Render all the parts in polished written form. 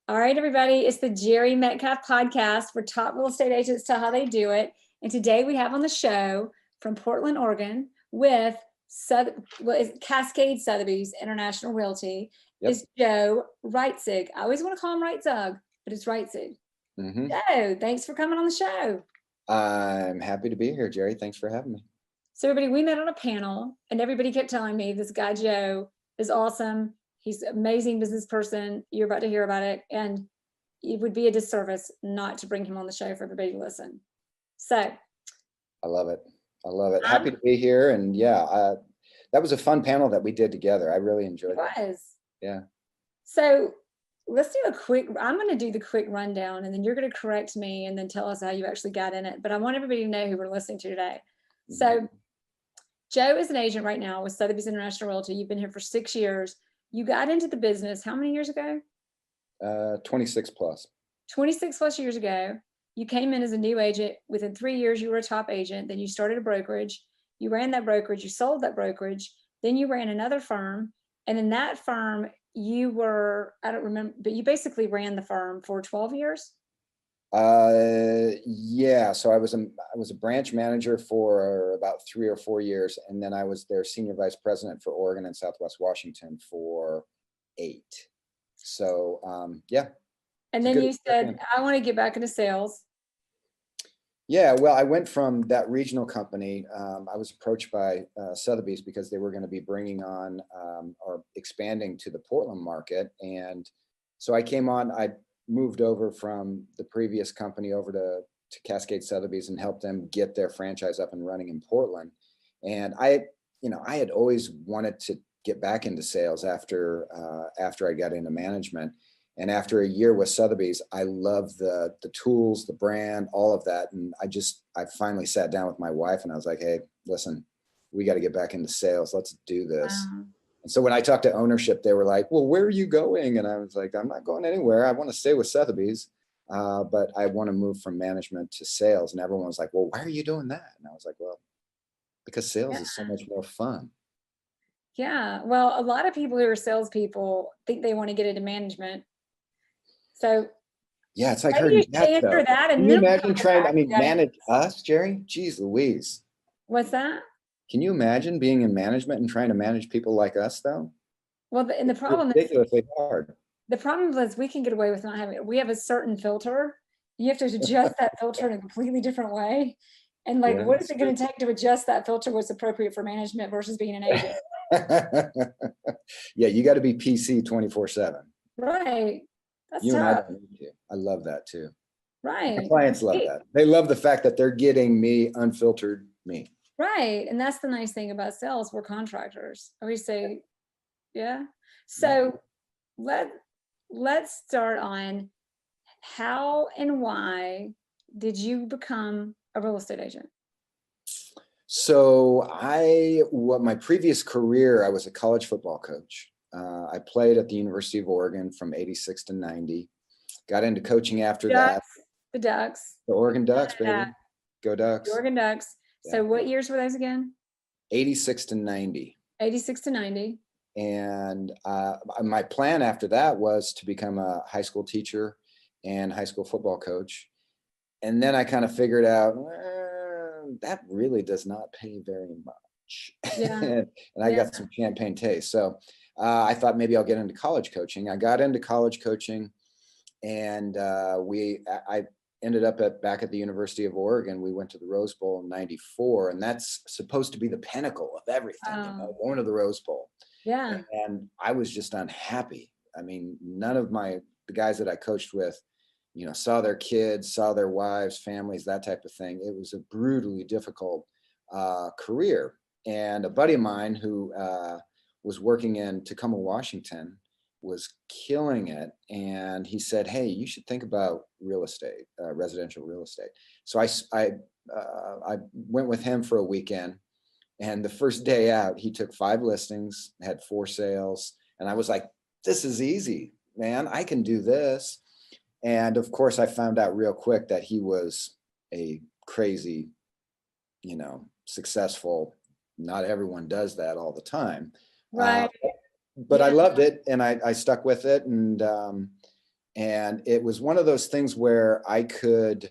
All right, everybody, it's the Jere Metcalf podcast where top real estate agents tell how they do it. And today we have on the show from Portland, Oregon, with Cascade Sotheby's International Realty, is Joe Reitzug. I always want to call him Reitzug, but it's Reitzug. Joe, thanks for coming on the show. I'm happy to be here, Jere. Thanks for having me. So everybody, we met on a panel and everybody kept telling me this guy, Joe, is awesome. He's an amazing business person. You're about to hear about it. And it would be a disservice not to bring him on the show for everybody to listen. So. I love it. I love it. Happy to be here. And yeah, that was a fun panel that we did together. I really enjoyed it. It was. Yeah. So let's do I'm going to do the quick rundown and then you're going to correct me and then tell us how you actually got in it. But I want everybody to know who we're listening to today. So Joe is an agent right now with Sotheby's International Realty. You've been here for 6 years. You got into the business how many years ago? 26 plus. 26 plus years ago. You came in as a new agent. Within 3 years, you were a top agent. Then you started a brokerage. You ran that brokerage. You sold that brokerage. Then you ran another firm. And in that firm, you were, I don't remember, but you basically ran the firm for 12 years? Yeah. So I was a branch manager for about 3 or 4 years. And then I was their senior vice president for Oregon and Southwest Washington for 8. So, yeah. And then you said, I want to get back into sales. Yeah. Well, I went from that regional company. I was approached by Sotheby's because they were going to be bringing on or expanding to the Portland market. And so I came on, I moved over from the previous company over to Cascade Sotheby's and helped them get their franchise up and running in Portland. And I had always wanted to get back into sales after I got into management. And after a year with Sotheby's, I love the tools, the brand, all of that. And I finally sat down with my wife and I was like, hey, listen, we got to get back into sales. Let's do this. Wow. And so when I talked to ownership, they were like, well, where are you going? And I was like, I'm not going anywhere. I want to stay with Sotheby's, but I want to move from management to sales. And everyone was like, well, why are you doing that? And I was like, well, because sales is so much more fun. Yeah. Well, a lot of people who are salespeople think they want to get into management. So yeah, it's like her dad. Can you imagine trying, manage us, Jere? Jeez Louise. What's that? Can you imagine being in management and trying to manage people like us, though? Well, the problem is ridiculously hard. The problem is we can get away with not having it. We have a certain filter. You have to adjust that filter in a completely different way. And what is it going to take to adjust that filter what's appropriate for management versus being an agent? Yeah, you got to be PC 24/7. Right. That's you tough. And I love that too. Right. My clients love that. They love the fact that they're getting me, unfiltered me. Right. And that's the nice thing about sales. We're contractors. I always say, yeah. So let's start on how and why did you become a real estate agent? So my previous career, I was a college football coach. I played at the University of Oregon from 86 to 90. Got into coaching after that. The Ducks. The Oregon Ducks, baby. Go Ducks. The Oregon Ducks. Yeah. So what years were those again? 86 to 90. 86 to 90. And my plan after that was to become a high school teacher and high school football coach. And then I kind of figured out that really does not pay very much. Yeah. and I got some champagne taste. So I thought maybe I'll get into college coaching. I got into college coaching and I ended up back at the University of Oregon. We went to the Rose Bowl in '94, and that's supposed to be the pinnacle of everything, going to the Rose Bowl. Yeah. And I was just unhappy. I mean, none of the guys that I coached with, saw their kids, saw their wives, families, that type of thing. It was a brutally difficult career. And a buddy of mine who was working in Tacoma, Washington, was killing it. And he said, hey, you should think about real estate, residential real estate. So I went with him for a weekend. And the first day out, he took 5 listings, had 4 sales. And I was like, this is easy, man. I can do this. And of course, I found out real quick that he was a crazy, successful. Not everyone does that all the time. Right. But I loved it, and I stuck with it, and And it was one of those things where I could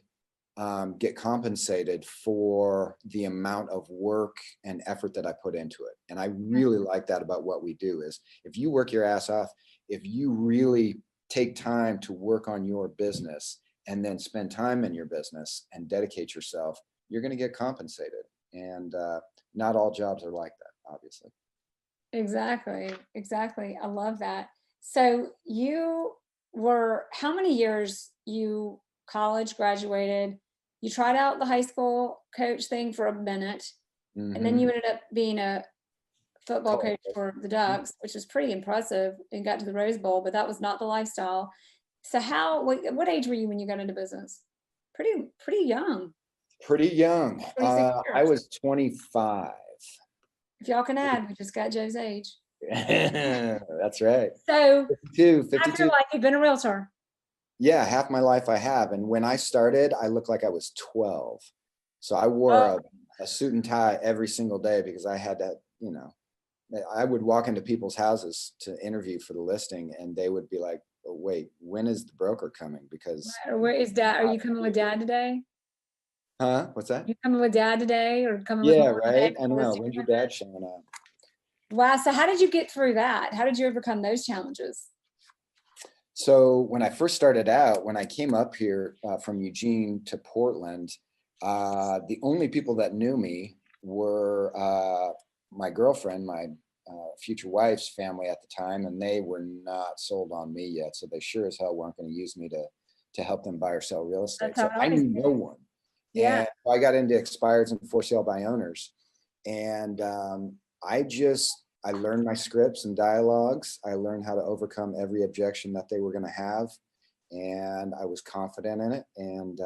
get compensated for the amount of work and effort that I put into it. And I really like that about what we do is if you work your ass off, if you really take time to work on your business and then spend time in your business and dedicate yourself, you're going to get compensated. And not all jobs are like that, obviously. Exactly. Exactly. I love that. So you were, how many years you college graduated? You tried out the high school coach thing for a minute, and then you ended up being a football coach for the Ducks, which was pretty impressive, and got to the Rose Bowl, but that was not the lifestyle. So what age were you when you got into business? Pretty young. Pretty young. 26 I years. was 25. If y'all can add, we just got Joe's age. That's right. So 52. half your life you've been a realtor. Yeah, half my life I have. And when I started, I looked like I was 12. So I wore a suit and tie every single day because I had that, you know, I would walk into people's houses to interview for the listing and they would be like, oh, wait, when is the broker coming? Because Where is dad? Are you coming with dad today? huh? What's that? You coming with dad today or coming with Yeah, mom today right. I for the know. listing When's your appointment? dad showing up? Wow. So how did you get through that? How did you overcome those challenges? So when I first started out, when I came up here from Eugene to Portland, the only people that knew me were my girlfriend, my future wife's family at the time, and they were not sold on me yet. So they sure as hell weren't going to use me to help them buy or sell real estate. That's how So I it always knew no one. Yeah. And I got into expireds and for sale by owners. And I learned my scripts and dialogues. I learned how to overcome every objection that they were going to have. And I was confident in it. And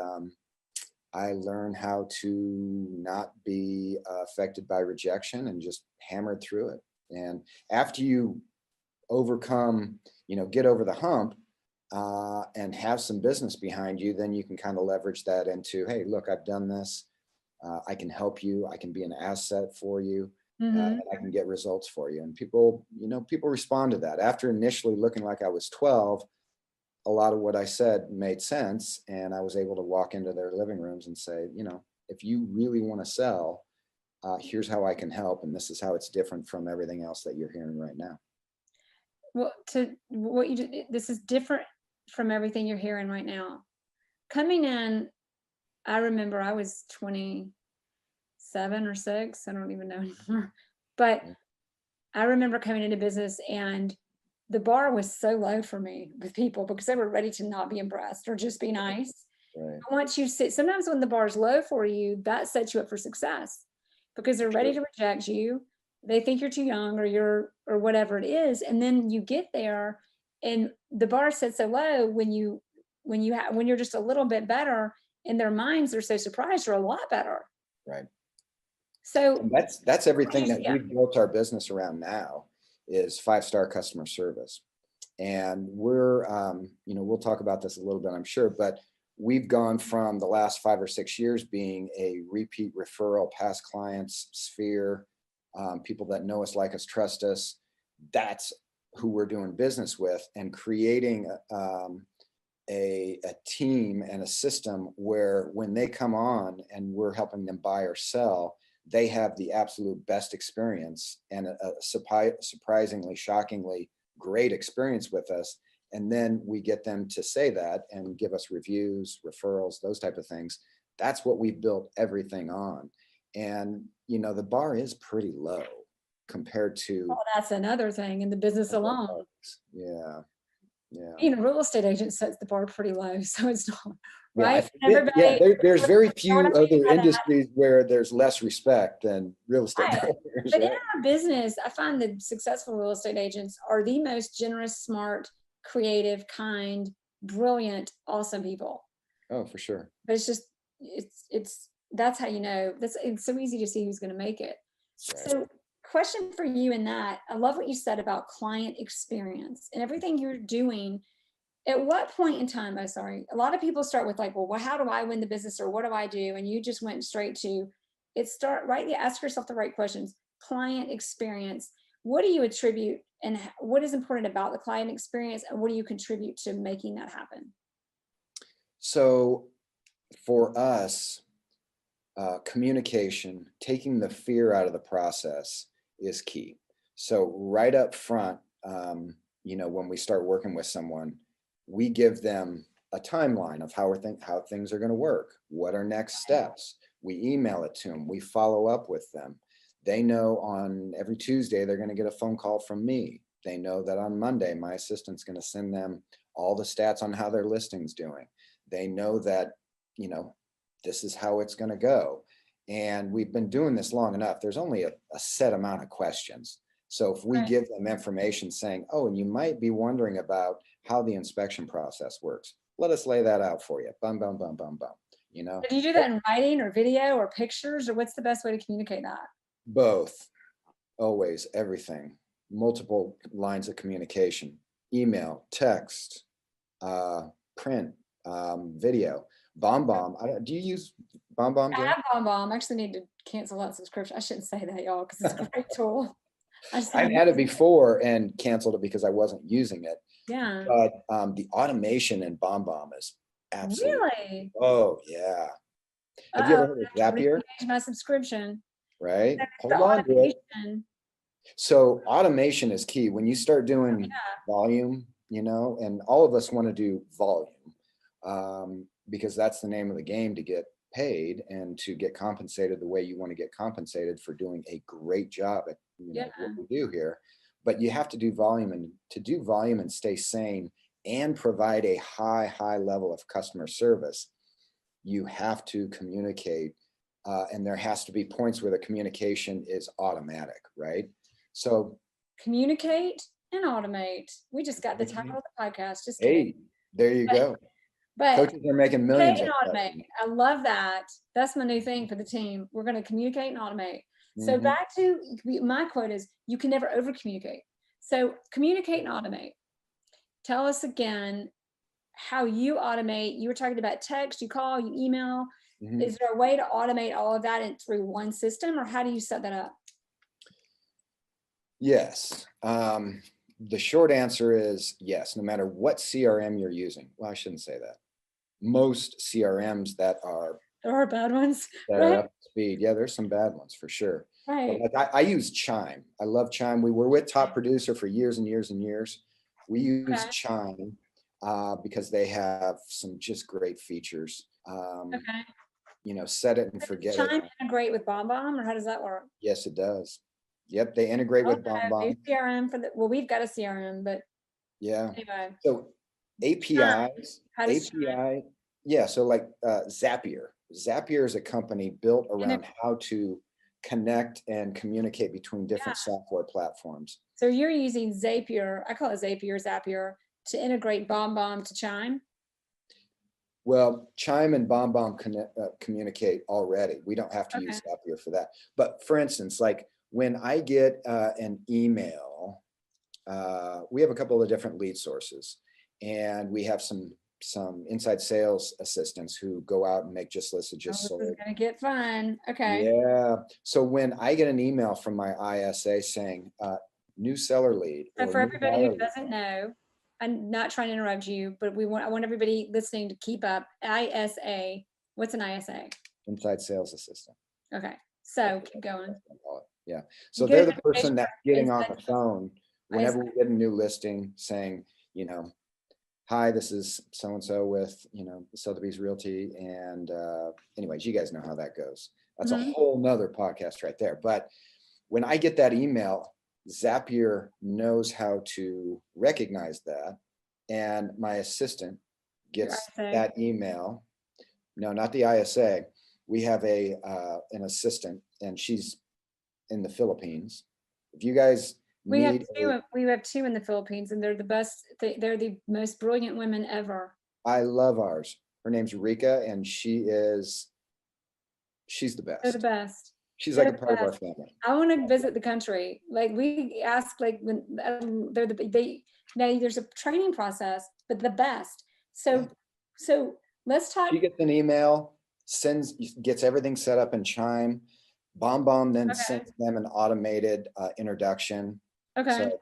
I learned how to not be affected by rejection and just hammered through it. And after you overcome, get over the hump and have some business behind you, then you can kind of leverage that into, hey, look, I've done this. I can help you. I can be an asset for you. And I can get results for you. And people respond to that. After initially looking like I was 12, a lot of what I said made sense. And I was able to walk into their living rooms and say, if you really want to sell, here's how I can help. And this is how it's different from everything else that you're hearing right now. Well, this is different from everything you're hearing right now. Coming in, I remember I was 27 or 6. I don't even know anymore. But I remember coming into business and the bar was so low for me with people because they were ready to not be impressed or just be nice. Right. Once you sit, sometimes when the bar is low for you, that sets you up for success because they're ready to reject you. They think you're too young or whatever it is. And then you get there and the bar sets so low when you're just a little bit better in their minds, they're so surprised you're a lot better. Right. So and that's everything that we've built our business around now is 5-star customer service. And we're, we'll talk about this a little bit, I'm sure, but we've gone from the last 5 or 6 years being a repeat referral, past clients sphere, people that know us, like us, trust us. That's who we're doing business with, and creating a team and a system where when they come on and we're helping them buy or sell, they have the absolute best experience and a surprisingly, shockingly great experience with us. And then we get them to say that and give us reviews, referrals, those type of things. That's what we've built everything on. And, the bar is pretty low compared to. Oh, that's another thing in the business alone. Yeah. Being a real estate agent sets the bar pretty low. So it's not. Right. Yeah, There's very few other industries where there's less respect than real estate. Right. But in our business, I find that successful real estate agents are the most generous, smart, creative, kind, brilliant, awesome people. Oh, for sure. But it's just, that's how it's so easy to see who's going to make it. Right. So question for you in that, I love what you said about client experience and everything you're doing. At what point in time, a lot of people start with like, well, how do I win the business or what do I do? And you just went straight to ask yourself the right questions. Client experience. What do you attribute and what is important about the client experience, and what do you contribute to making that happen? So for us, communication, taking the fear out of the process is key. So right up front, when we start working with someone, we give them a timeline of how things are going to work. What are next steps? We email it to them. We follow up with them. They know on every Tuesday, they're going to get a phone call from me. They know that on Monday, my assistant's going to send them all the stats on how their listing's doing. They know that, this is how it's going to go. And we've been doing this long enough. There's only a set amount of questions. So if we give them information saying, oh, and you might be wondering about how the inspection process works, let us lay that out for you. Bum, bum, bum, bum, bum. Do you do that in writing or video or pictures, or what's the best way to communicate that? Both. Always, everything. Multiple lines of communication: email, text, print, video. BombBomb. Do you use BombBomb? I have BombBomb. I actually need to cancel that subscription. I shouldn't say that, y'all, because it's a great tool. I've had it before and canceled it because I wasn't using it. Yeah. But the automation in BombBomb is absolutely. Really? Oh yeah. Have you ever heard of Zapier? My subscription. Right. Hold on to it. So automation is key when you start doing volume, and all of us want to do volume, because that's the name of the game to get paid and to get compensated the way you want to get compensated for doing a great job at what we do here. But you have to do volume, and to do volume and stay sane and provide a high level of customer service, you have to communicate, and there has to be points where the communication is automatic, right? So communicate and automate. We just got the title of the podcast. Just kidding. There you go. But coaches are making millions. And automate. I love that. That's my new thing for the team. We're going to communicate and automate. So back to my quote is, you can never over communicate. So communicate and automate. Tell us again how you automate. You were talking about text, you call, you email. Is there a way to automate all of that through one system, or how do you set that up? Yes. The short answer is yes, no matter what CRM you're using. Well, I shouldn't say that. Most CRMs that are. There are bad ones. That are up to speed. Yeah, there's some bad ones for sure. Right. But like I use Chime. I love Chime. We were with Top Producer for years and years and years. We use Chime because they have some just great features. Set it and forget it. Chime integrate with BombBomb, or how does that work? Yes, it does. Yep, they integrate with BombBomb. CRM we've got a CRM, but anyway. So APIs, yeah. So like Zapier. Zapier is a company built around how to connect and communicate between different software platforms. So you're using Zapier, I call it Zapier, to integrate BombBomb to Chime? Well, Chime and BombBomb communicate already. We don't have to use Zapier for that. But for instance, like when I get an email, we have a couple of different lead sources, and we have some inside sales assistants who go out and make just lists of just sold. This is gonna get fun. Okay. Yeah. So when I get an email from my ISA saying new seller lead. So for everybody who doesn't know, I'm not trying to interrupt you, but I want everybody listening to keep up. ISA. What's an ISA? Inside sales assistant. Okay. So keep going. Yeah. So they're the person that's getting on the phone whenever we get a new listing saying, hi, this is so-and-so with, Sotheby's Realty. And anyways, you guys know how that goes. That's a whole nother podcast right there. But when I get that email, Zapier knows how to recognize that. And my assistant gets that email. No, not the ISA. We have an assistant, and she's in the Philippines. If you guys we have two in the Philippines, and they're the best. They're the most brilliant women ever. I love ours. Her name's Rika, and she's the best. They're the best. She's like a part of our family. I want to visit the country. Like we ask, like when there's a training process, but the best. So let's talk. She gets an email, gets everything set up in Chime. BombBomb then sends them an automated introduction. Okay. So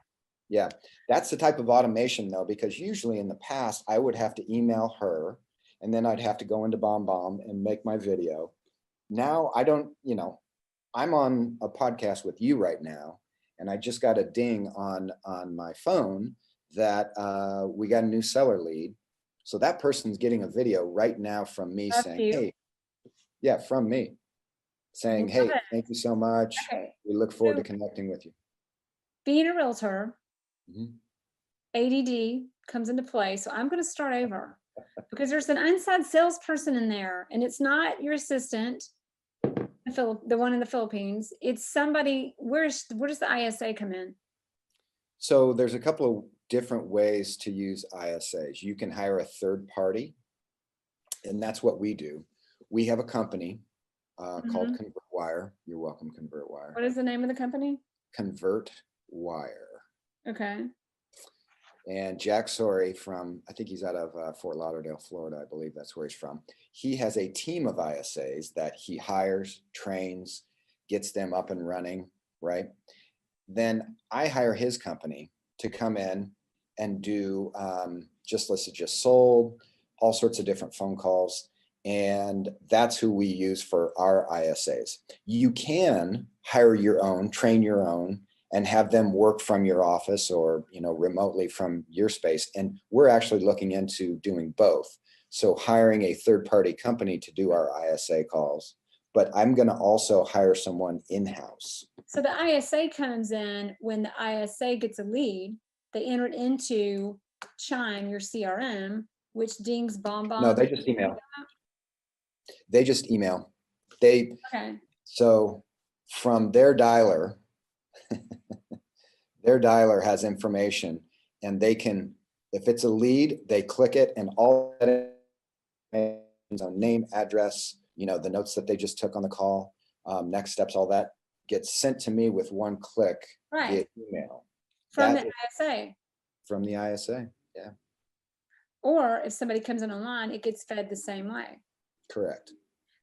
Yeah, that's the type of automation though, because usually in the past I would have to email her and then I'd have to go into BombBomb and make my video. Now I don't, I'm on a podcast with you right now, and I just got a ding on my phone that we got a new seller lead. So that person's getting a video right now from me That's saying, you. hey, yeah, from me saying, Love hey, it. thank you so much. Okay. We look forward to So connecting with you. being a realtor, Mhm. ADD comes into play. So I'm going to start over because there's an inside salesperson in there, and it's not your assistant, the one in the Philippines. It's somebody. Where does the ISA come in? So there's a couple of different ways to use ISAs. You can hire a third party, and that's what we do. We have a company called ConvertWire. You're welcome, ConvertWire. What is the name of the company? ConvertWire. Okay. And Jack Sorey I think he's out of Fort Lauderdale, Florida. I believe that's where he's from. He has a team of ISAs that he hires, trains, gets them up and running, right? Then I hire his company to come in and do just listed, just sold, all sorts of different phone calls. And that's who we use for our ISAs. You can hire your own, train your own, and have them work from your office or remotely from your space. And we're actually looking into doing both. So hiring a third-party company to do our ISA calls, but I'm going to also hire someone in-house. So the ISA comes in when the ISA gets a lead, they enter it into Chime, your CRM, which dings BombBomb. No, they just email. Okay. So from their dialer, their dialer has information, and they can, if it's a lead, they click it, and all that on name, address, the notes that they just took on the call, next steps, all that gets sent to me with one click via email. From the ISA. From the ISA, yeah. Or if somebody comes in online, it gets fed the same way. Correct.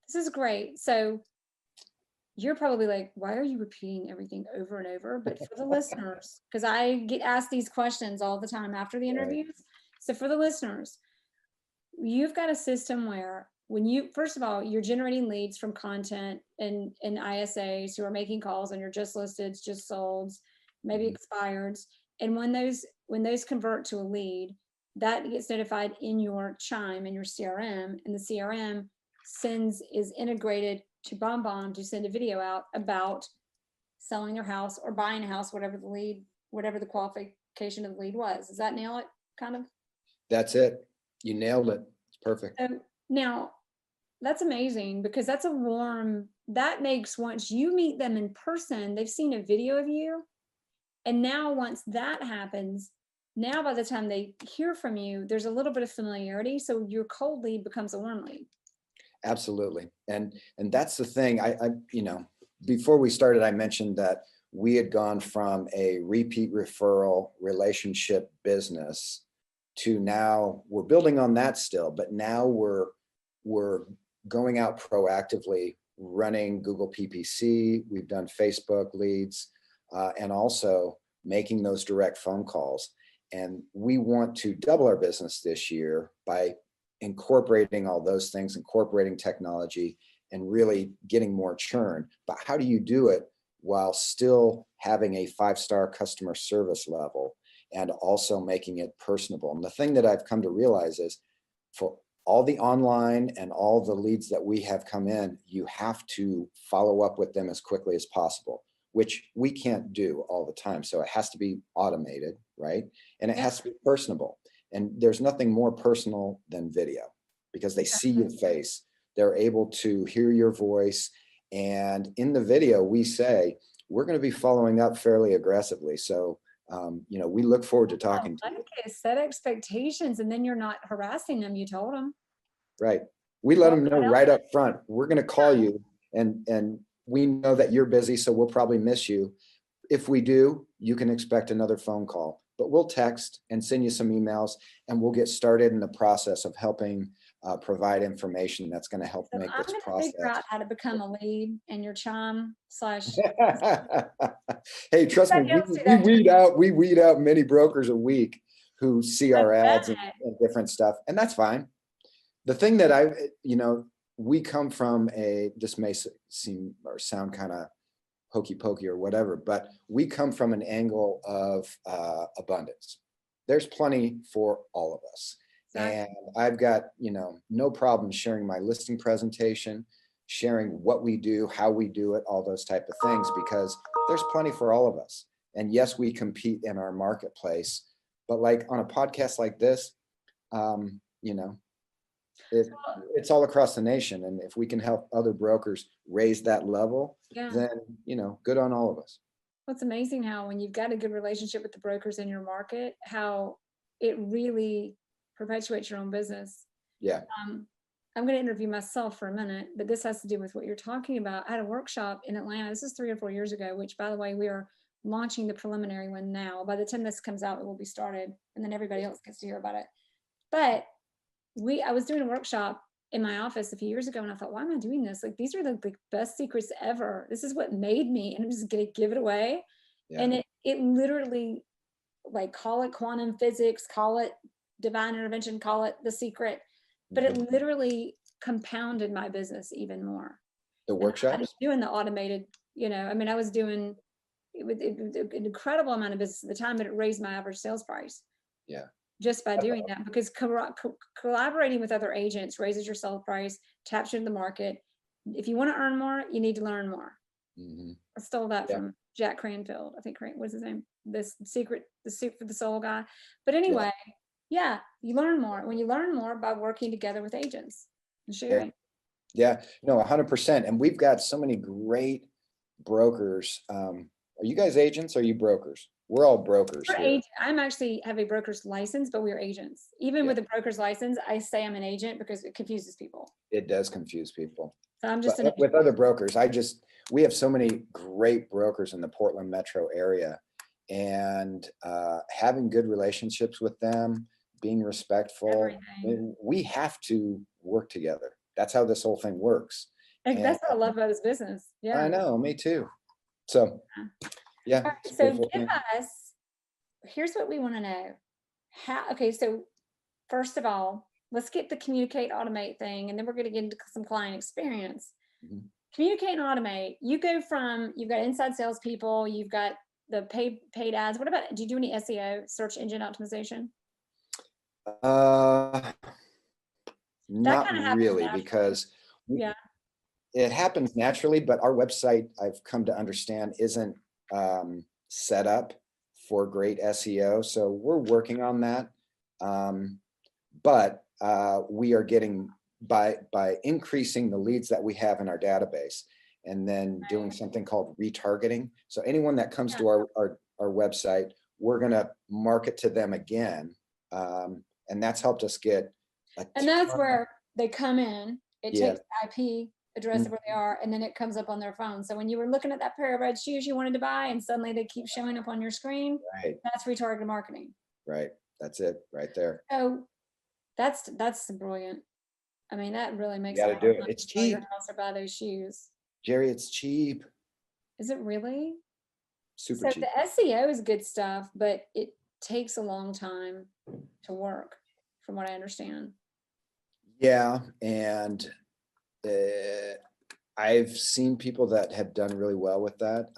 This is great. So you're probably like, why are you repeating everything over and over? But for the listeners, because I get asked these questions all the time after the interviews. Right. So for the listeners, you've got a system where first of all, you're generating leads from content in ISAs who are making calls on your just listeds, just solds, maybe expireds. And when those convert to a lead, that gets notified in your Chime, in your CRM, and the CRM is integrated to BombBomb to send a video out about selling their house or buying a house, whatever the qualification of the lead was. Does that nail it, kind of? That's it. You nailed it. It's perfect. Now, that's amazing, because that makes, once you meet them in person, they've seen a video of you. And now once that happens, now by the time they hear from you, there's a little bit of familiarity. So your cold lead becomes a warm lead. Absolutely. And that's the thing. I before we started, I mentioned that we had gone from a repeat referral relationship business to now we're building on that still, but now we're going out proactively, running Google PPC. We've done Facebook leads, and also making those direct phone calls. And we want to double our business this year by incorporating all those things, incorporating technology, and really getting more churn. But how do you do it while still having a 5-star customer service level and also making it personable? And the thing that I've come to realize is, for all the online and all the leads that we have come in, you have to follow up with them as quickly as possible, which we can't do all the time. So it has to be automated, right? And it has to be personable. And there's nothing more personal than video, because they see your face. They're able to hear your voice. And in the video, we say, we're going to be following up fairly aggressively. So, we look forward to talking to you. Set expectations, and then you're not harassing them. You told them. Right. We let them know right up front, we're going to call you, and we know that you're busy, so we'll probably miss you. If we do, you can expect another phone call. but we'll text and send you some emails, and we'll get started in the process of helping provide information that's going to help So make I'm this going to process. figure out how to become a lead in your chime / Hey, trust me, we weed out many brokers a week who see our ads and different stuff, and that's fine. The thing that we come from this may seem or sound kind of hokey pokey or whatever, but we come from an angle of abundance. There's plenty for all of us. Exactly. And I've got, no problem sharing my listing presentation, sharing what we do, how we do it, all those type of things, because there's plenty for all of us. And yes, we compete in our marketplace, but like on a podcast like this, it's all across the nation. And if we can help other brokers raise that level, then, good on all of us. Well, it's amazing how when you've got a good relationship with the brokers in your market, how it really perpetuates your own business. Yeah. I'm going to interview myself for a minute, but this has to do with what you're talking about. I had a workshop in Atlanta. This is 3 or 4 years ago, which, by the way, we are launching the preliminary one now. By the time this comes out, it will be started, and then everybody else gets to hear about it. But I was doing a workshop in my office a few years ago, and I thought, why am I doing this? Like, these are the best secrets ever. This is what made me, and I'm just going to give it away. Yeah. And it literally, like, call it quantum physics, call it divine intervention, call it the secret, but it literally compounded my business even more. The workshops? I was doing the automated, I was doing an incredible amount of business at the time, but it raised my average sales price. Yeah. Just by doing that, because collaborating with other agents raises your sales price, taps you into the market. If you want to earn more, you need to learn more. Mm-hmm. I stole that from Jack Cranfield. I think, what's his name? The Soup for the Soul guy. But anyway, you learn more when you learn more by working together with agents and sharing. Yeah, no, 100%. And we've got so many great brokers. Are you guys agents? Or are you brokers? We're all brokers. I'm actually have a broker's license, but we're agents. Even with a broker's license, I say I'm an agent because it confuses people. It does confuse people. So I'm just with other brokers. We have so many great brokers in the Portland metro area, and having good relationships with them, being respectful. We have to work together. That's how this whole thing works. That's what I love about this business. Yeah, I know, me too. So, yeah. Right, so here's what we want to know. So first of all, let's get the communicate, automate thing, and then we're going to get into some client experience. Mm-hmm. Communicate and automate. You go from, you've got inside salespeople, you've got the paid ads. What about, do you do any SEO, search engine optimization? Not really, because it happens naturally, but our website, I've come to understand, isn't set up for great SEO. So we're working on that. But we are getting, by increasing the leads that we have in our database, and then doing something called retargeting. So anyone that comes to our website, we're going to market to them again. And that's helped us get and that's where they come in. It takes IP address of where they are, and then it comes up on their phone. So when you were looking at that pair of red shoes you wanted to buy, and suddenly they keep showing up on your screen, that's retargeted marketing. Right. That's it right there. So that's brilliant. I mean, that really makes sense. You gotta do it. It's cheap. Your house or buy those shoes. Jere, it's cheap. Is it really? Super cheap. The SEO is good stuff, but it takes a long time to work, from what I understand. Yeah, and I've seen people that have done really well with that.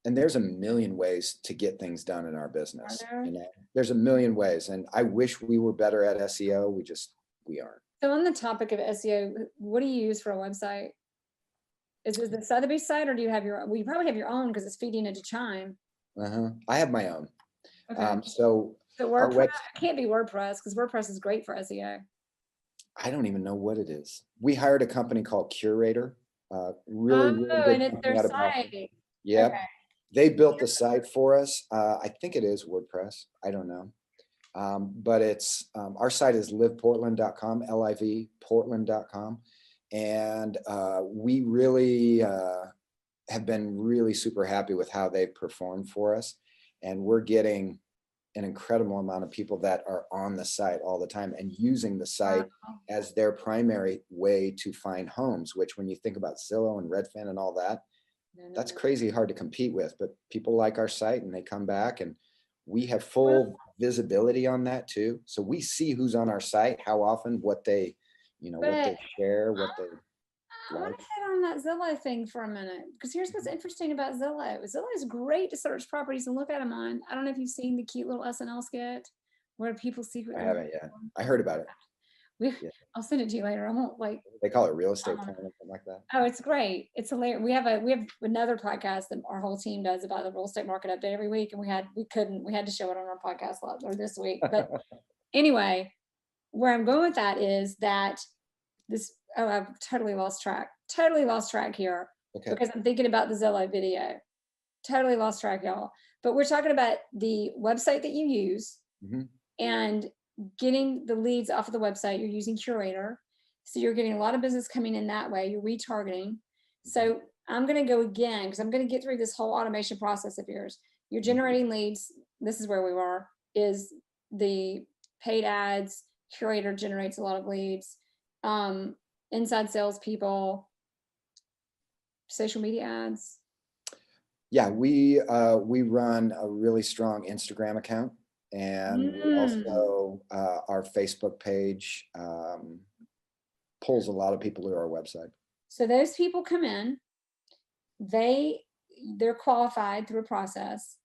And there's a million ways to get things done in our business. There's a million ways, and I wish we were better at SEO. We aren't. So on the topic of SEO, what do you use for a website? Is it the Sotheby site, or do you have your own? Well, you probably have your own because it's feeding into Chime. I have my own. Okay. So WordPress, it can't be WordPress, because WordPress is great for SEO. I don't even know what it is. We hired a company called Curator. Really good. And it's their site. Yep. Okay. They built the site for us. I think it is WordPress. I don't know. But it's our site is liveportland.com, livportland.com. And we really have been really super happy with how they've performed for us. and we're getting an incredible amount of people that are on the site all the time and using the site as their primary way to find homes, which when you think about Zillow and Redfin and all that, that's crazy hard to compete with. But people like our site and they come back, and we have full visibility on that too. So we see who's on our site, how often, what they, what they share, what they I want to hit on that Zillow thing for a minute, because here's what's interesting about Zillow. Zillow is great to search properties and look at them on. I don't know if you've seen the cute little SNL skit where people secretly. I haven't yet. I heard about it. I'll send it to you later. I won't They call it real estate plan or something like that. Oh, it's great. It's hilarious. We have another podcast that our whole team does about the real estate market update every week, and we had to show it on our podcast or this week. But anyway, where I'm going with that is that I've totally lost track here. Okay. Because I'm thinking about the Zillow video. Totally lost track, y'all. But we're talking about the website that you use and getting the leads off of the website. You're using Curator. So you're getting a lot of business coming in that way. You're retargeting. So I'm going to go again, because I'm going to get through this whole automation process of yours. You're generating leads. This is where we were, is the paid ads. Curator generates a lot of leads. Inside salespeople, social media ads. Yeah, we run a really strong Instagram account, and we also our Facebook page pulls a lot of people to our website. So those people come in, they're qualified through a process.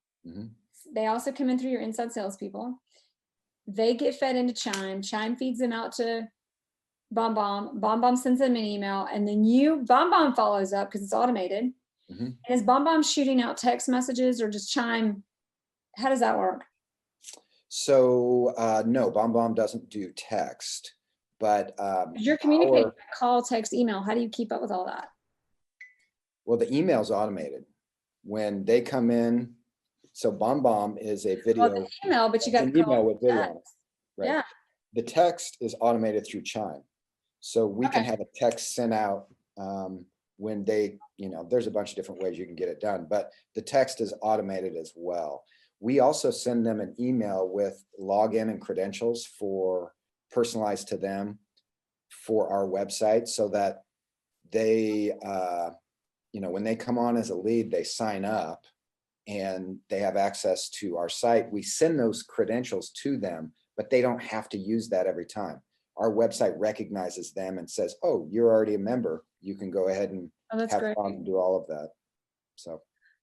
They also come in through your inside salespeople. They get fed into Chime. Chime feeds them out to BombBomb. BombBomb sends them an email, and then BombBomb follows up because it's automated. And is BombBomb shooting out text messages or just Chime? How does that work? So no, BombBomb doesn't do text, but you're communicating call, text, email. How do you keep up with all that? Well, the email's automated when they come in. So BombBomb is a video email, but you got an email with video on it, right? Yeah. The text is automated through Chime. So we can have a text sent out when they, there's a bunch of different ways you can get it done, but the text is automated as well. We also send them an email with login and credentials personalized to them for our website, so that they, when they come on as a lead, they sign up and they have access to our site. We send those credentials to them, but they don't have to use that every time. Our website recognizes them and says, oh, you're already a member. You can go ahead and have fun and do all of that. So.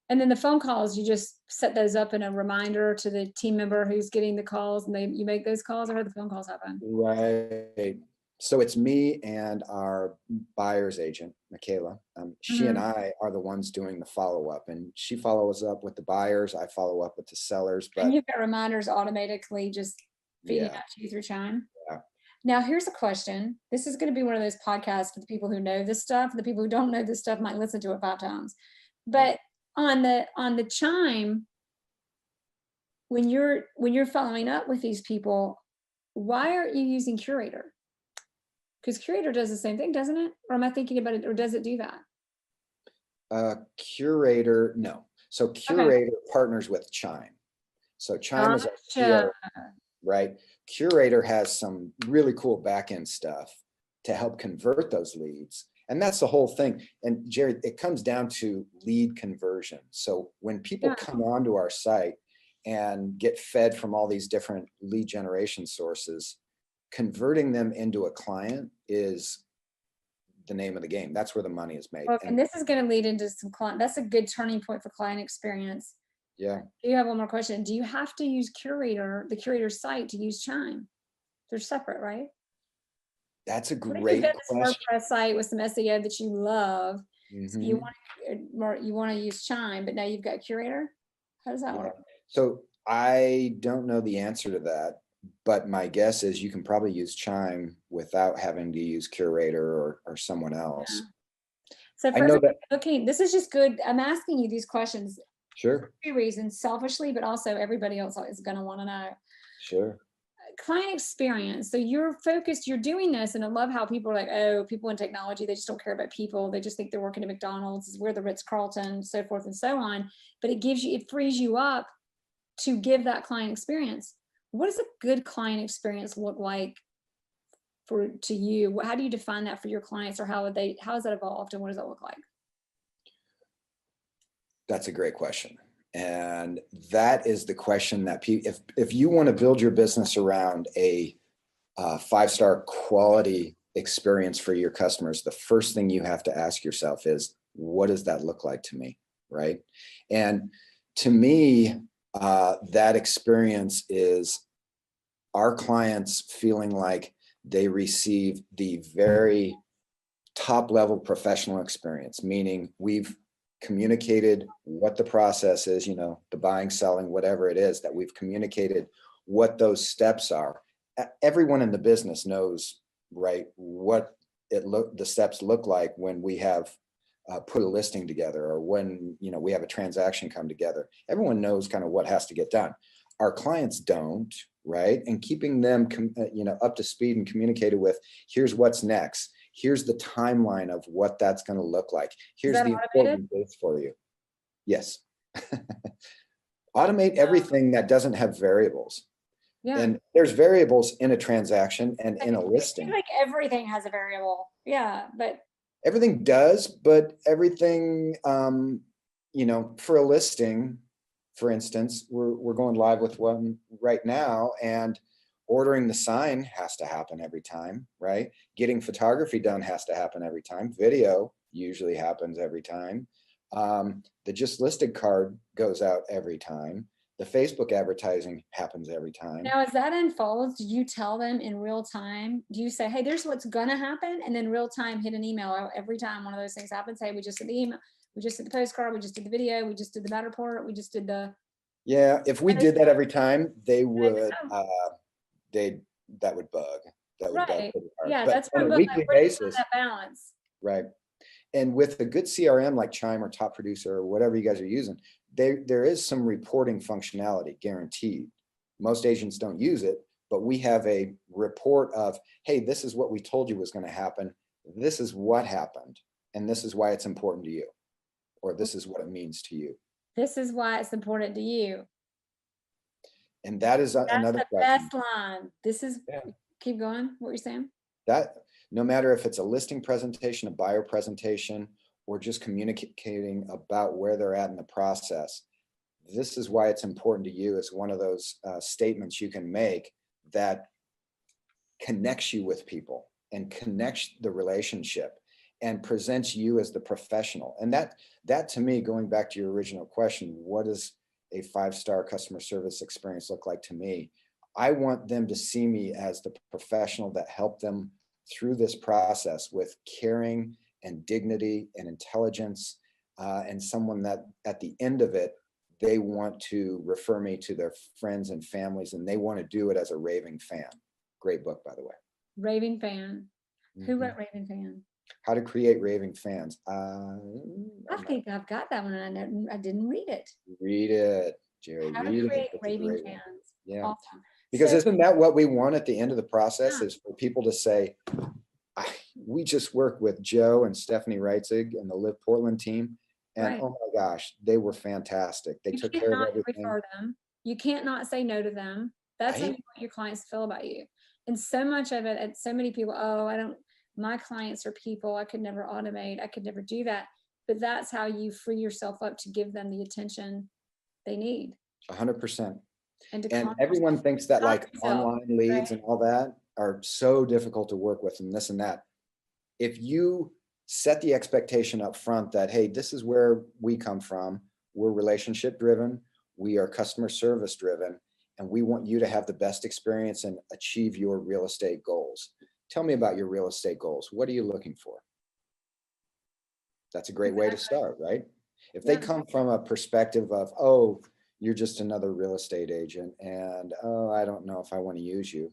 And then the phone calls, you just set those up in a reminder to the team member who's getting the calls, and you make those calls, or how do the phone calls happen? Right. So it's me and our buyer's agent, Michaela. She and I are the ones doing the follow-up, and she follows up with the buyers. I follow up with the sellers. But and you've got reminders automatically just feeding out to you through Chime. Yeah. Now, here's a question. This is going to be one of those podcasts for the people who know this stuff. The people who don't know this stuff might listen to it 5 times. But on the Chime, when you're following up with these people, why aren't you using Curator? Because Curator does the same thing, doesn't it? Or am I thinking about it, or does it do that? Curator, no. So Curator partners with Chime. So Chime is a CRM, right? Curator has some really cool back-end stuff to help convert those leads. And that's the whole thing. And Jerry, it comes down to lead conversion. So when people come onto our site and get fed from all these different lead generation sources, converting them into a client is the name of the game. That's where the money is made. Well, and this is going to lead into some client. That's a good turning point for client experience. Yeah. You have one more question. Do you have to use Curator, the Curator site, to use Chime? They're separate, right? That's a great question. WordPress site with some SEO that you love. So you want to use Chime, but now you've got Curator. How does that work? So I don't know the answer to that, but my guess is you can probably use Chime without having to use Curator or someone else. So for looking, this is just good. I'm asking you these questions. Sure. For 2 reasons, selfishly, but also everybody else is going to want to know. Sure. Client experience. So you're focused, you're doing this, and I love how people are like, oh, people in technology, they just don't care about people. They just think they're working at McDonald's, we're the Ritz-Carlton, so forth and so on. But it frees you up to give that client experience. What does a good client experience look like to you? How do you define that for your clients, or how has that evolved, and what does that look like? That's a great question. And that is the question that if you want to build your business around a 5-star quality experience for your customers, the first thing you have to ask yourself is, what does that look like to me? Right. And to me, that experience is our clients feeling like they receive the very top level professional experience, meaning we've communicated what the process is, the buying, selling, whatever it is, that we've communicated what those steps are. Everyone in the business knows, right, what the steps look like when we have put a listing together, or when we have a transaction come together. Everyone knows kind of what has to get done. Our clients don't, right? And keeping them up to speed and communicated with, here's what's next. Here's the timeline of what that's going to look like. Here's the important dates for you. Yes. Automate everything that doesn't have variables. Yeah. And there's variables in a transaction and in a listing. I feel like everything has a variable. Yeah, but everything does, but everything, for a listing, for instance, we're going live with one right now, and ordering the sign has to happen every time, right? Getting photography done has to happen every time. Video usually happens every time. The just listed card goes out every time. The Facebook advertising happens every time. Now, as that unfolds, do you tell them in real time? Do you say, hey, there's what's gonna happen, and then real time hit an email out every time one of those things happens? Hey, we just did the email, we just did the postcard, we just did the video, we just did the battle report, we just did the. Yeah, if we did that every time, they would, that would bug. That would bug pretty hard. Yeah, but that's on a weekly basis. That balance. Right. And with a good CRM like Chime or Top Producer or whatever you guys are using, there is some reporting functionality guaranteed. Most agents don't use it, but we have a report of, hey, this is what we told you was going to happen. This is what happened. And this is why it's important to you. Or this is what it means to you. This is why it's important to you. And that is another question. Best line. This is, keep going, what you're saying? That no matter if it's a listing presentation, a buyer presentation, or just communicating about where they're at in the process, this is why it's important to you is one of those statements you can make that connects you with people and connects the relationship and presents you as the professional. And that to me, going back to your original question, what does a 5-star customer service experience look like to me? I want them to see me as the professional that helped them through this process with caring and dignity and intelligence, and someone that at the end of it, they want to refer me to their friends and families, and they want to do it as a raving fan. Great book, by the way. Raving Fan. Who wrote Raving Fan? How to Create Raving Fans. I think I've got that one, and I didn't read it. Read it, Jere. How to Create Raving Fans. Yeah. Awesome. Because isn't that what we want at the end of the process, is for people to say, we just worked with Joe and Stephanie Reitzug and the Live Portland team, and oh my gosh, they were fantastic. They took care of everything. Refer them. You can't not say no to them. That's how you want your clients to feel about you. And so much of it, and so many people, my clients are people, I could never automate, I could never do that. But that's how you free yourself up to give them the attention they need. 100%. And everyone thinks that like online leads and all that are so difficult to work with and this and that. If you set the expectation up front that, hey, this is where we come from, we're relationship driven, we are customer service driven, and we want you to have the best experience and achieve your real estate goals. Tell me about your real estate goals. What are you looking for? That's a great way to start, right? If they come from a perspective of, oh, you're just another real estate agent, and oh, I don't know if I want to use you,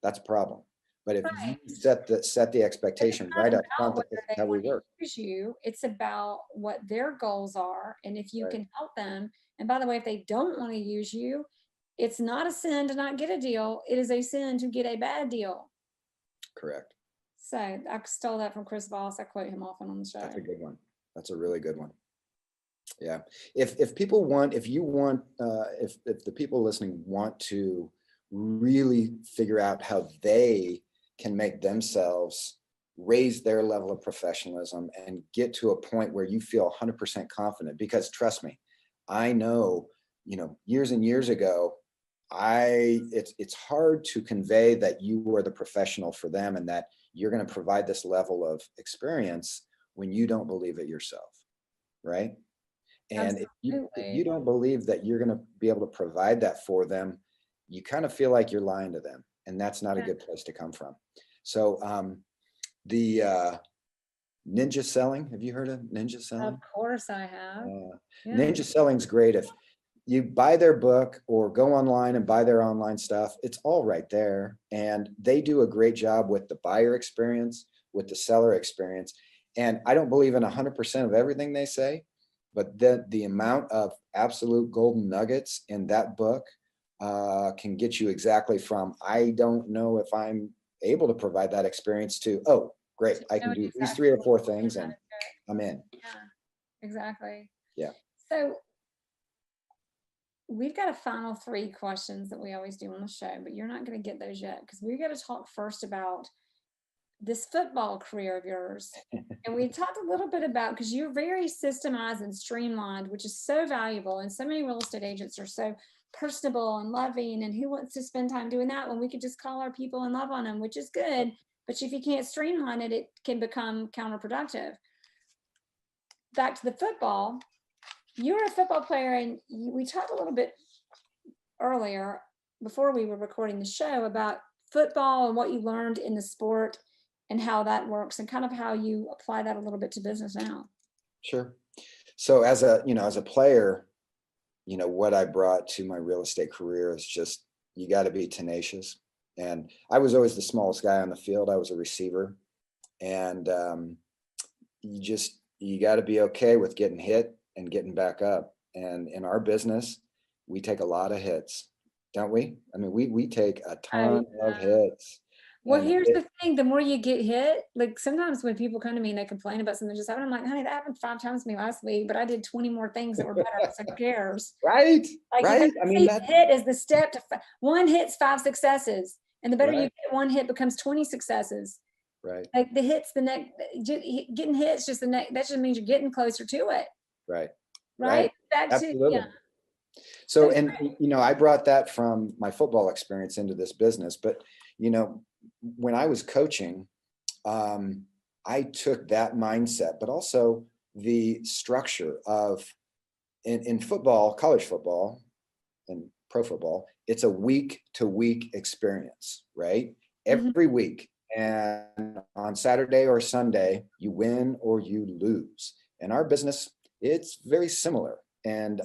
that's a problem. But if you set the expectation right up front that this is how we work. It's about what their goals are, and if you can help them. And by the way, if they don't want to use you, it's not a sin to not get a deal. It is a sin to get a bad deal. Correct. So I stole that from Chris Voss. I quote him often on the show. That's a good one. That's a really good one. Yeah. If people want, if you want, if the people listening want to really figure out how they can make themselves raise their level of professionalism and get to a point where you feel 100% confident, because trust me, I know, years and years ago, it's hard to convey that you are the professional for them and that you're going to provide this level of experience when you don't believe it yourself, right? And if you Absolutely. don't believe that you're going to be able to provide that for them, you kind of feel like you're lying to them, and that's not a Yeah, good place to come from. So the ninja selling, have you heard of ninja of selling? course I have. Yeah. Ninja selling's great. If you buy their book or go online and buy their online stuff, it's all right there. And they do a great job with the buyer experience, with the seller experience. And I don't believe in 100% of everything they say, but the amount of absolute golden nuggets in that book can get you exactly from, I don't know if I'm able to provide that experience, to, oh, great, I can Knowing do these exactly 3 or 4 what things you're and I'm in. Yeah, exactly. Yeah. So we've got a final 3 questions that we always do on the show, but you're not going to get those yet because we've got to talk first about this football career of yours. And we talked a little bit about, because you're very systemized and streamlined, which is so valuable. And so many real estate agents are so personable and loving. And who wants to spend time doing that when we could just call our people and love on them, which is good. But if you can't streamline it, it can become counterproductive. Back to the football. You're a football player, and we talked a little bit earlier before we were recording the show about football and what you learned in the sport and how that works and kind of how you apply that a little bit to business now. Sure. So as a player, what I brought to my real estate career is just, you got to be tenacious. And I was always the smallest guy on the field. I was a receiver. And you got to be okay with getting hit and getting back up. And in our business, we take a lot of hits, don't we? I mean, we take a ton of hits. Well, And here's the thing, the more you get hit, like sometimes when people come to me and they complain about something just happened, I'm like, honey, that happened 5 times to me last week, but I did 20 more things that were better. So who cares? right, Like you got right. I to mean, see that's hit as the step to one hit's 5 successes. And the better you right, get, one hit becomes 20 successes. right, Like the hits, the next, getting hits just the next, that just means you're getting closer to it. right, Right? right. Back to, yeah. Absolutely. So, and I brought that from my football experience into this business. But when I was coaching, I took that mindset, but also the structure of in football, college football, and pro football. It's a week to week experience, right? Mhm. Every week, and on Saturday or Sunday, you win or you lose. In our business, it's very similar. And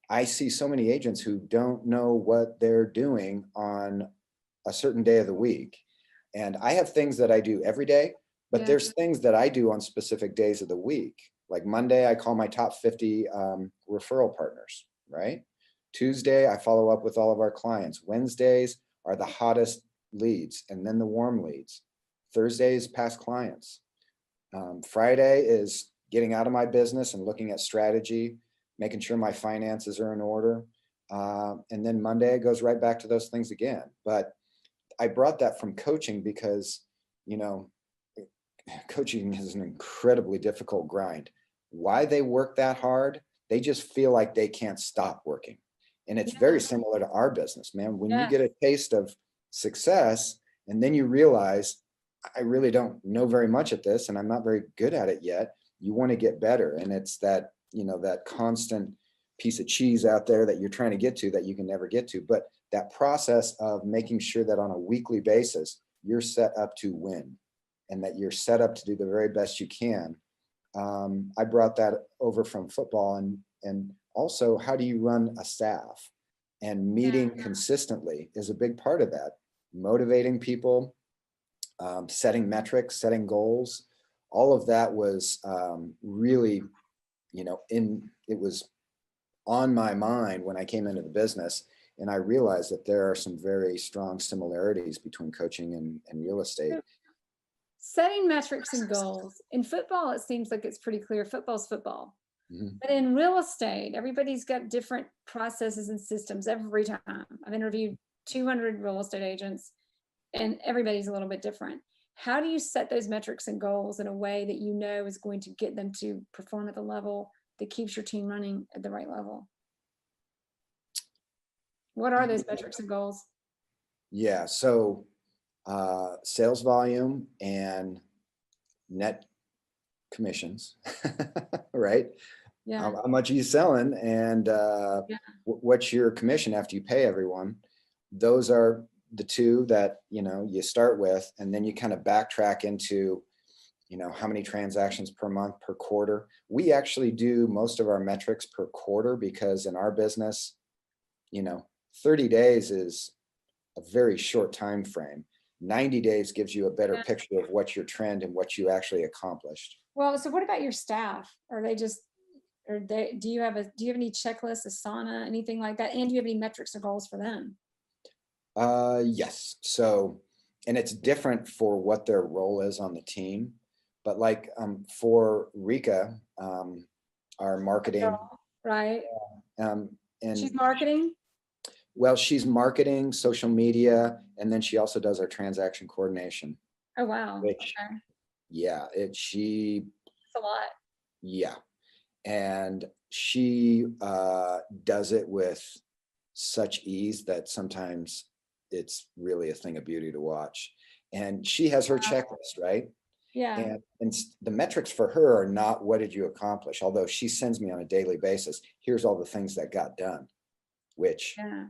I see so many agents who don't know what they're doing on a certain day of the week. And I have things that I do every day, but Yeah. there's things that I do on specific days of the week. Like Monday, I call my top 50 referral partners, right? Tuesday, I follow up with all of our clients. Wednesdays are the hottest leads and then the warm leads. Thursdays, past clients. Friday is getting out of my business and looking at strategy, making sure my finances are in order. And then Monday, it goes right back to those things again. But I brought that from coaching because, coaching is an incredibly difficult grind. Why they work that hard? They just feel like they can't stop working. And it's very similar to our business, man. When you Yeah. get a taste of success and then you realize, I really don't know very much at this and I'm not very good at it yet, you want to get better. And it's that, that constant piece of cheese out there that you're trying to get to that you can never get to. But that process of making sure that on a weekly basis, you're set up to win and that you're set up to do the very best you can. I brought that over from football, and also how do you run a staff, and meeting consistently is a big part of that. Motivating people, setting metrics, setting goals, all of that was really, it was on my mind when I came into the business. And I realized that there are some very strong similarities between coaching and real estate. Setting metrics and goals. In football, it seems like it's pretty clear. Football's football. Mhm. But in real estate, everybody's got different processes and systems every time. I've interviewed 200 real estate agents, and everybody's a little bit different. How do you set those metrics and goals in a way that you know is going to get them to perform at the level that keeps your team running at the right level? What are those metrics and goals? Yeah. So sales volume and net commissions, right? Yeah, How much are you selling, and yeah, what's your commission after you pay everyone? Those are the two that you start with, and then you kind of backtrack into how many transactions per month, per quarter. We actually do most of our metrics per quarter because in our business, you know 30 days is a very short time frame. 90 days gives you a better yeah. picture of what your trend and what you actually accomplished. Well, so what about your staff? Are they just, or do you have any checklists, Asana, anything like that? And do you have any metrics or goals for them? Yes. So, and it's different for what their role is on the team. But like for Rika, our marketing, Girl, right? um, She's and marketing. well, she's marketing, social media, and then she also does our transaction coordination, Oh, wow. which, Okay. yeah, It's a lot. yeah. And she does it with such ease that sometimes it's really a thing of beauty to watch. And she has her checklist, right? Yeah. And the metrics for her are not what did you accomplish, although she sends me on a daily basis, here's all the things that got done, which Yeah.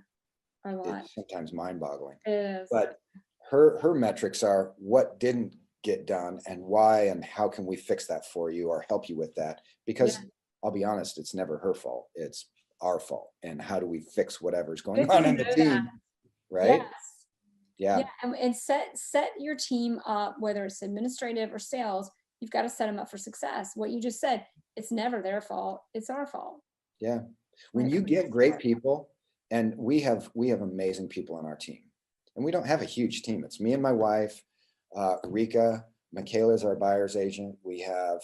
A lot. is sometimes mind-boggling. It is. But her metrics are what didn't get done and why, and how can we fix that for you or help you with that? Yeah. Because I'll be honest, it's never her fault, it's our fault. And how do we fix whatever's going Good for on you in to the know that. team, right? Yes. Yeah. Yeah. And set your team up, whether it's administrative or sales, you've got to set them up for success. What you just said, it's never their fault. It's our fault. Yeah. When When it you comes get to great it. people, and we have amazing people on our team, and we don't have a huge team. It's me and my wife, Rika. Michaela is our buyer's agent. We have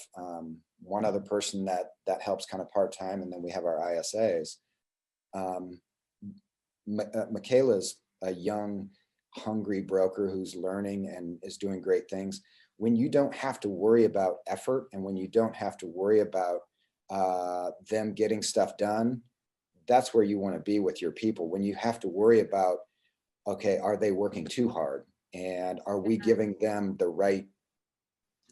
one other person that helps kind of part time, and then we have our ISAs. Um, Michaela's a young, hungry broker who's learning and is doing great things. When you don't have to worry about effort, and when you don't have to worry about them getting stuff done, that's where you want to be with your people. When you have to worry about, okay, are they working too hard? And are we giving them the right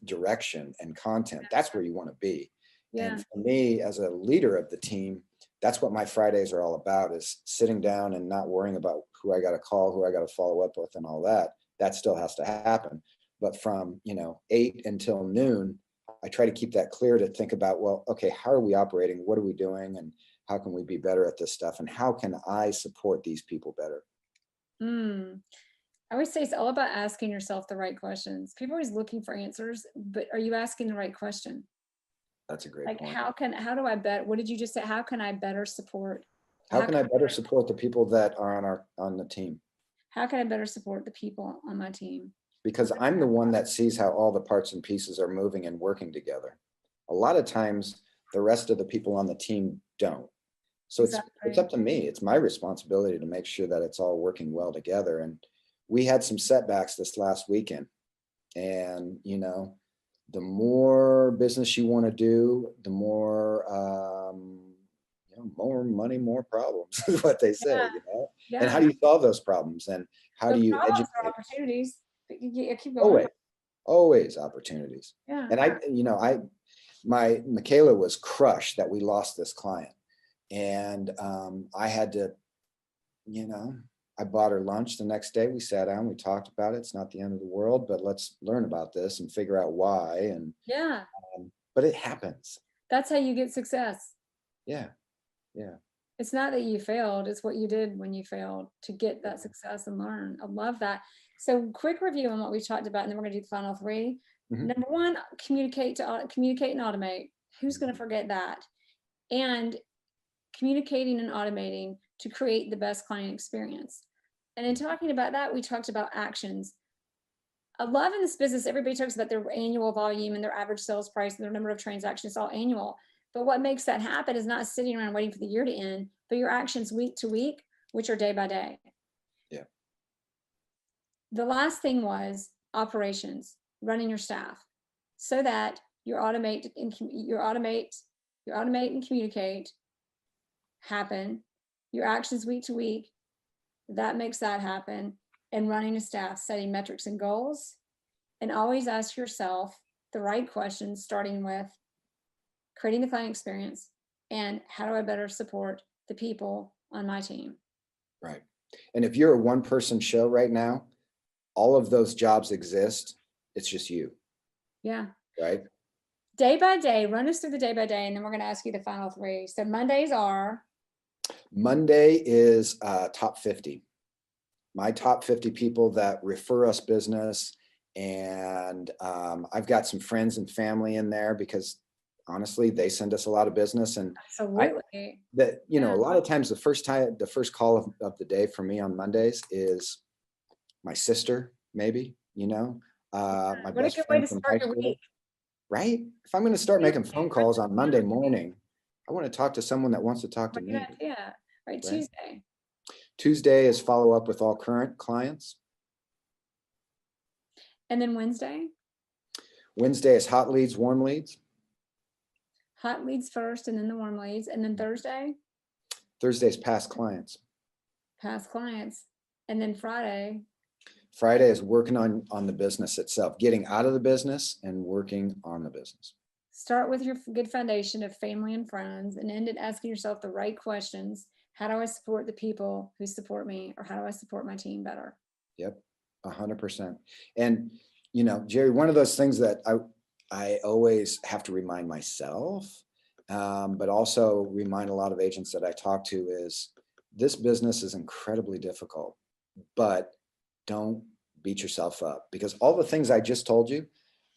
direction and content? That's where you want to be. Yeah. And for me, as a leader of the team, that's what my Fridays are all about, is sitting down and not worrying about who I got to call, who I got to follow up with and all that. That still has to happen. But from, 8 until noon, I try to keep that clear to think about, well, okay, how are we operating? What are we doing? And how can we be better at this stuff? And how can I support these people better? Mm. I always say it's all about asking yourself the right questions. People are always looking for answers, but are you asking the right question? That's a great Like, point. how do I bet? What did you just say? How can I better support? How can I better support the people that are on the team? How can I better support the people on my team? Because I'm the one that sees how all the parts and pieces are moving and working together. A lot of times, the rest of the people on the team don't. So it's Exactly. up to me. It's my responsibility to make sure that it's all working well together. And we had some setbacks this last weekend. And the more business you want to do, the more more money, more problems is what they say. And how Yeah. do you solve those problems? And how do The you problems are educate? opportunities. Yeah, keep going. Always, always opportunities. Yeah. And my Michaela was crushed that we lost this client. And I had to, I bought her lunch the next day. We sat down, we talked about it. It's not the end of the world, but let's learn about this and figure out why. And Yeah. but it happens. That's how you get success. Yeah, yeah. It's not that you failed, it's what you did when you failed to get that success and learn. I love that. So quick review on what we talked about, and then we're gonna do the final three. Mhm. Number one, communicate and automate. Who's gonna forget that? And communicating and automating to create the best client experience. And in talking about that, we talked about actions. I love in this business, everybody talks about their annual volume and their average sales price and their number of transactions, all annual. But what makes that happen is not sitting around waiting for the year to end, but your actions week to week, which are day by day. Yeah. The last thing was operations, running your staff, so that you automate and communicate happen. Your actions week to week, that makes that happen. And running a staff, setting metrics and goals, and always ask yourself the right questions, starting with creating the client experience and how do I better support the people on my team. Right. And if you're a one-person show right now, all of those jobs exist. It's just you. Yeah. Right. Day by day, run us through the day by day, and then we're going to ask you the final three. So Monday is top 50. My top 50 people that refer us business. And I've got some friends and family in there because honestly, they send us a lot of business. And absolutely a lot of times the first call of the day for me on Mondays is my sister, maybe, my what a best good way friend to from start high your school. week. Right? If I'm going to start making phone calls on Monday morning, I want to talk to someone that wants to talk to me. Yeah. Right. Tuesday. Tuesday is follow up with all current clients. And then Wednesday? Wednesday is hot leads, warm leads. Hot leads first and then the warm leads. And then Thursday? Thursday is past clients. Past clients. And then Friday? Friday is working on the business itself, getting out of the business and working on the business. Start with your good foundation of family and friends and end it asking yourself the right questions. How do I support the people who support me, or how do I support my team better? Yep, 100%. And, Jerry, one of those things that I always have to remind myself, but also remind a lot of agents that I talk to is this business is incredibly difficult, but don't beat yourself up, because all the things I just told you,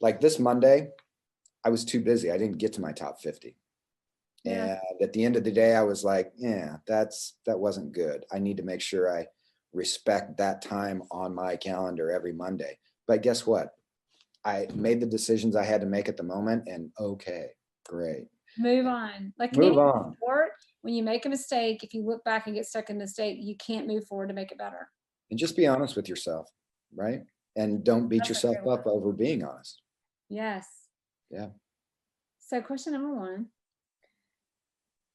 like this Monday, I was too busy. I didn't get to my top 50. Yeah. And at the end of the day, I was like, yeah, that wasn't good. I need to make sure I respect that time on my calendar every Monday. But guess what? I made the decisions I had to make at the moment, and okay, great. Move on. Like move on. Sport, when you make a mistake, if you look back and get stuck in the mistake, you can't move forward to make it better. And just be honest with yourself, right? And don't beat yourself up over being honest. Yes. Yeah. So question number 1,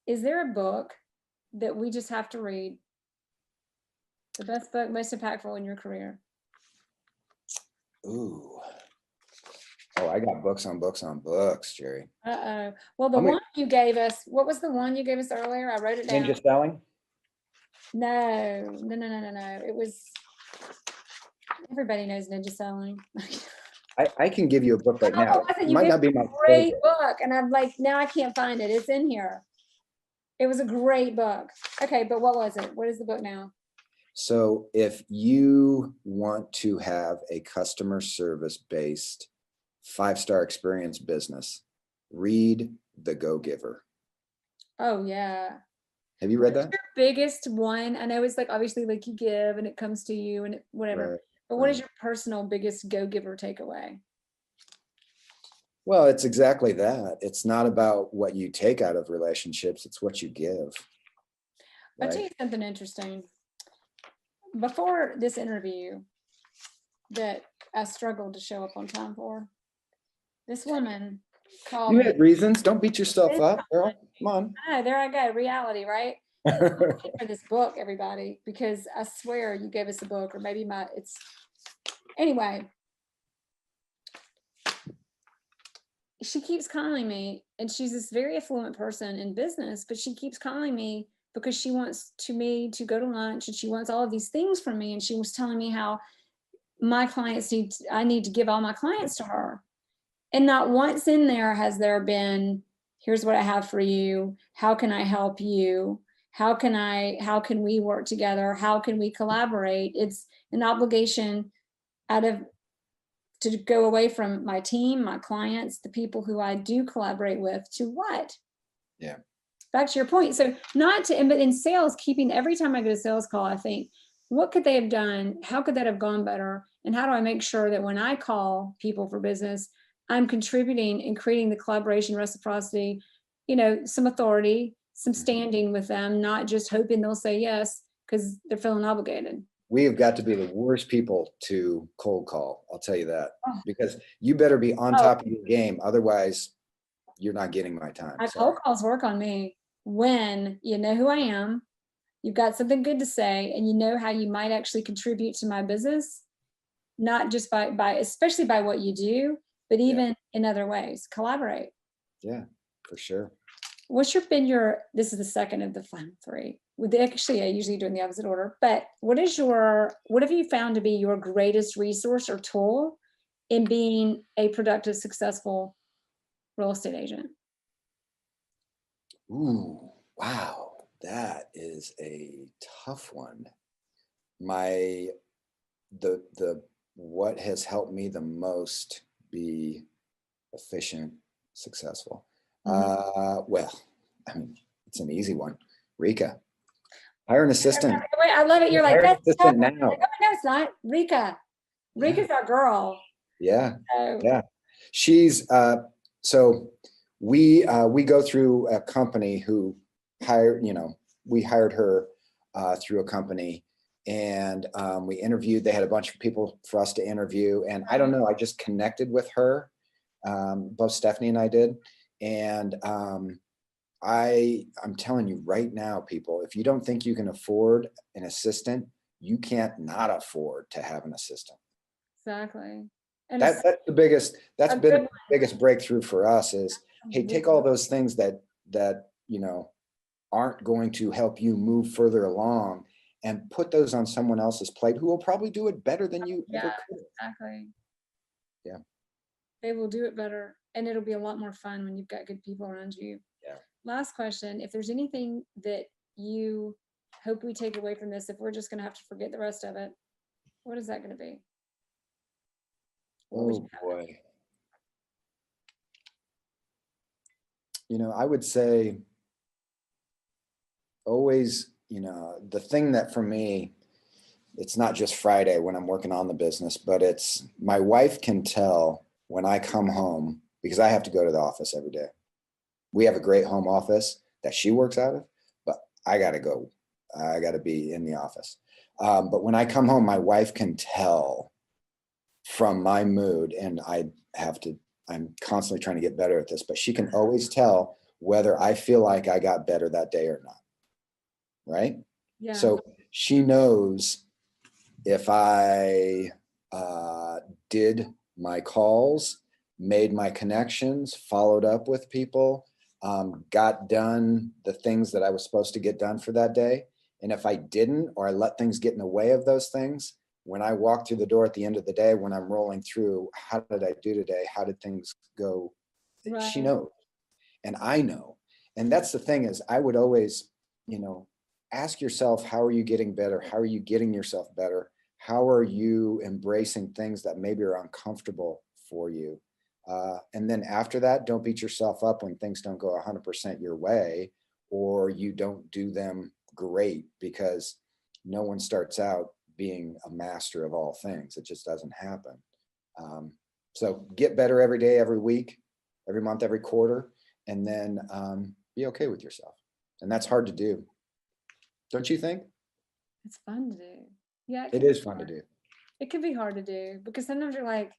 is there a book that we just have to read? The best book, most impactful in your career? Ooh. Oh, I got books on books on books, Jerry. Uh-oh. Well, the one you gave us, what was the one you gave us earlier? I wrote it down. Ninja Selling? No. It was, everybody knows Ninja Selling. I can give you a book right now. It might not be my great book, and I'm like, now I can't find it. It's in here. It was a great book. Okay, but what was it? What is the book now? So if you want to have a customer service based 5-star experience business, read The Go-Giver. Oh yeah. Have you read that? Your biggest one? I know it's like obviously like you give and it comes to you and whatever. Right. But what is your personal biggest go-giver takeaway? Well, it's exactly that. It's not about what you take out of relationships, it's what you give. I'll tell you something interesting. Before this interview that I struggled to show up on time for, this woman called me. You had reasons. Don't beat yourself up, girl. Come on. Oh, there I go. Reality, right? For this book, everybody, because I swear you gave us a book, or maybe anyway. She keeps calling me, and she's this very affluent person in business, but she keeps calling me because she wants me to go to lunch, and she wants all of these things from me. And she was telling me how I need to give all my clients to her. And not once in there has there been, here's what I have for you. How can I help you? How can we work together? How can we collaborate? It's an obligation to go away from my team, my clients, the people who I do collaborate with, to what? Yeah. Back to your point. So but in sales, keeping every time I get a sales call, I think, what could they have done? How could that have gone better? And how do I make sure that when I call people for business, I'm contributing and creating the collaboration, reciprocity, some authority, some standing with them, not just hoping they'll say yes because they're feeling obligated. We have got to be the worst people to cold call. I'll tell you that, Oh. because you better be on top of your game. Otherwise, you're not getting my time. Cold calls work on me when you know who I am, you've got something good to say, and you know how you might actually contribute to my business, not just by especially by what you do, but even in other ways. Collaborate. Yeah, for sure. This is the second of the final three. Actually, I usually do in the opposite order, but what have you found to be your greatest resource or tool in being a productive, successful real estate agent? Ooh, wow. That is a tough one. What has helped me the most be efficient, successful? Well, I mean, it's an easy one. Rika, hire an assistant. Wait, I love it. You're like, that's assistant now. Like, oh, no, it's not. Rika's our girl. Yeah. Yeah. She's so we go through a company who we hired her through a company, and we interviewed. They had a bunch of people for us to interview, and I don't know, I just connected with her. Both Stephanie and I did, and I'm telling you right now, people, if you don't think you can afford an assistant, you can't not afford to have an assistant. Exactly. And that's been the biggest breakthrough for us is, hey, take all those things that aren't going to help you move further along and put those on someone else's plate who will probably do it better than you ever could. Exactly. Yeah. They will do it better, and it'll be a lot more fun when you've got good people around you. Yeah. Last question. If there's anything that you hope we take away from this, if we're just going to have to forget the rest of it, what is that going to be? Oh boy. I would say always, the thing that for me, it's not just Friday when I'm working on the business, but it's my wife can tell when I come home, because I have to go to the office every day. We have a great home office that she works out of, but I got to go. I got to be in the office. But when I come home, my wife can tell from my mood, and I'm constantly trying to get better at this, but she can always tell whether I feel like I got better that day or not. Right? Yeah. So she knows if I did my calls, made my connections, followed up with people, got done the things that I was supposed to get done for that day. And if I didn't, or I let things get in the way of those things, when I walk through the door at the end of the day, when I'm rolling through, how did I do today? How did things go? Right. She knows, and I know. And that's the thing is, I would always, ask yourself, how are you getting better? How are you getting yourself better? How are you embracing things that maybe are uncomfortable for you? And then after that, don't beat yourself up when things don't go 100% your way, or you don't do them great, because no one starts out being a master of all things. It just doesn't happen. So get better every day, every week, every month, every quarter, and then be okay with yourself. And that's hard to do. Don't you think? It's fun to do. Yeah. It is fun to do. It can be hard to do, because sometimes you're like,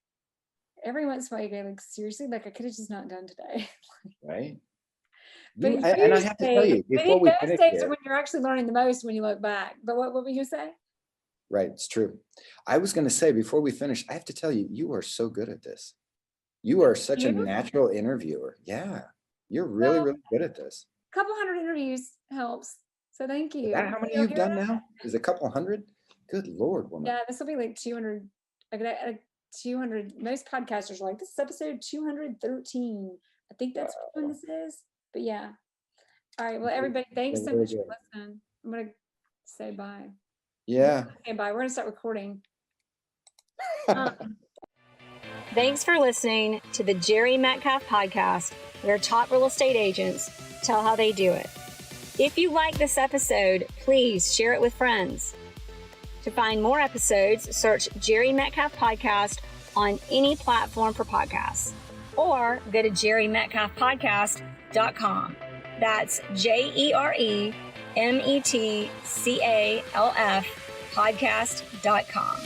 every once in a while you go, like, seriously, like I could have just not done today. Right. But and I have to tell you, before we finish those days are when you're actually learning the most, when you look back. But what were you say? Right, it's true. I was going to say, before we finish, I have to tell you, you are so good at this. You are such a natural interviewer. Yeah, you're really, really good at this. A couple hundred interviews helps. So thank you. Is that how many you've done now? Is it a couple hundred? Good Lord, woman. Yeah, this will be like 200. Like 200. Most podcasters are like, this is episode 213. I think that's when this is. But yeah. All right. Well, everybody, thanks so much for listening. I'm going to say bye. Yeah. Okay, bye. We're going to start recording. Thanks for listening to the Jere Metcalf podcast, where top real estate agents tell how they do it. If you like this episode, please share it with friends. To find more episodes, search Jere Metcalf Podcast on any platform for podcasts. or go to JereMetcalfPodcast.com. That's JereMetcalf podcast.com.